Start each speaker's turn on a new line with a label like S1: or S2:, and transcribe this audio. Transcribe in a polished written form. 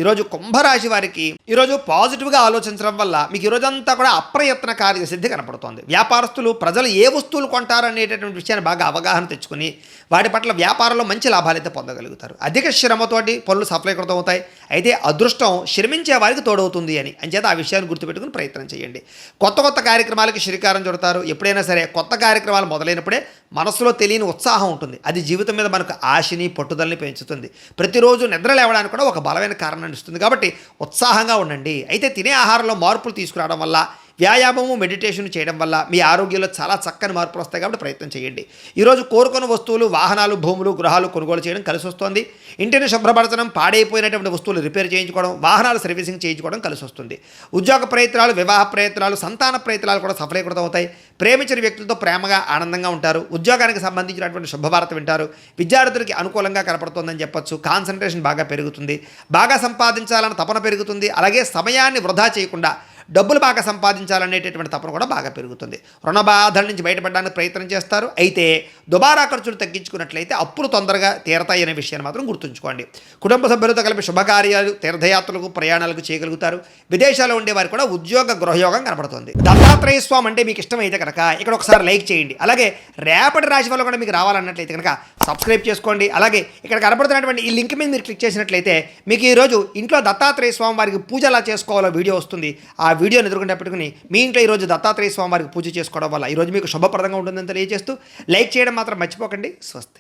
S1: ఈరోజు కుంభరాశి వారికి ఈరోజు పాజిటివ్గా ఆలోచించడం వల్ల మీకు ఈరోజంతా కూడా అప్రయత్న కార్యసిద్ధి కనపడుతోంది. వ్యాపారస్తులు ప్రజలు ఏ వస్తువులు కొంటారనేటటువంటి విషయాన్ని బాగా అవగాహన తెచ్చుకుని వాటి పట్ల వ్యాపారంలో మంచి లాభాలైతే పొందగలుగుతారు. అధిక శ్రమతోటి పనులు సఫలీకృతం అవుతాయి. అయితే అదృష్టం శ్రమించే వారికి తోడవుతుంది అని అంచేత ఆ విషయాన్ని గుర్తుపెట్టుకుని ప్రయత్నం చేయండి. కొత్త కార్యక్రమాలకి శ్రీకారం చుడతారు. ఎప్పుడైనా సరే కొత్త కార్యక్రమాలు మొదలైనప్పుడే మనసులో తెలియని ఉత్సాహం ఉంటుంది. అది జీవితం మీద మనకు ఆశని పట్టుదలని పెంచుతుంది. ప్రతిరోజు నిద్ర లేవడానికి కూడా ఒక బలమైన కారణం ఇస్తుంది. కాబట్టి ఉత్సాహంగా ఉండండి. అయితే తినే ఆహారంలో మార్పులు తీసుకురావడం వల్ల, వ్యాయామము మెడిటేషన్ చేయడం వల్ల మీ ఆరోగ్యంలో చాలా చక్కని మార్పులు వస్తాయి. కాబట్టి ప్రయత్నం చేయండి. ఈరోజు కోరుకున్న వస్తువులు, వాహనాలు, భూములు, గృహాలు కొనుగోలు చేయడం కలిసి వస్తుంది. ఇంటిని శుభ్రపరచడం, పాడైపోయినటువంటి వస్తువులు రిపేర్ చేయించుకోవడం, వాహనాలు సర్వీసింగ్ చేయించుకోవడం కలిసి వస్తుంది. ఉద్యోగ ప్రయత్నాలు, వివాహ ప్రయత్నాలు, సంతాన ప్రయత్నాలు కూడా సఫలీకృతం అవుతాయి. ప్రేమించిన వ్యక్తులతో ప్రేమగా ఆనందంగా ఉంటారు. ఉద్యోగానికి సంబంధించినటువంటి శుభవార్త వింటారు. విద్యార్థులకి అనుకూలంగా కనపడుతుందని చెప్పొచ్చు. కాన్సన్ట్రేషన్ బాగా పెరుగుతుంది. బాగా సంపాదించాలన్న తపన పెరుగుతుంది. అలాగే సమయాన్ని వృధా చేయకుండా డబ్బులు బాగా సంపాదించాలనేటటువంటి తపన కూడా బాగా పెరుగుతుంది. రుణ బాధల నుంచి బయటపడడానికి ప్రయత్నం చేస్తారు. అయితే దుబారా ఖర్చులు తగ్గించుకున్నట్లయితే అప్పులు తొందరగా తీరతాయి అనే విషయాన్ని మాత్రం గుర్తుంచుకోండి. కుటుంబ సభ్యులతో కలిపి శుభకార్యాలు, తీర్థయాత్రలకు, ప్రయాణాలకు చేయగలుగుతారు. విదేశాల్లో ఉండేవారు కూడా ఉద్యోగ గృహయోగం కనబడుతుంది. దత్తాత్రేయ స్వామి అంటే మీకు ఇష్టమైతే కనుక ఇక్కడ ఒకసారి లైక్ చేయండి. అలాగే రేపటి రాశి వల్ల కూడా మీకు రావాలన్నట్లయితే కనుక సబ్స్క్రైబ్ చేసుకోండి. అలాగే ఇక్కడ కనబడుతున్నటువంటి ఈ లింక్ మీద మీరు క్లిక్ చేసినట్లయితే మీకు ఈరోజు ఇంట్లో దత్తాత్రేయ స్వామి వారికి పూజ ఎలా చేసుకోవాలో వీడియో వస్తుంది. ఆ వీడియోని ఎదురుకుండా పెట్టుకుని మీ ఇంట్లో ఈరోజు దత్తాత్రేయ స్వామి వారికి పూజ చేసుకోవడం వల్ల ఈరోజు మీకు శుభప్రదంగా ఉంటుందని తెలియజేస్తూ లైక్ చేయడం మాత్రం మర్చిపోకండి. స్వస్తి.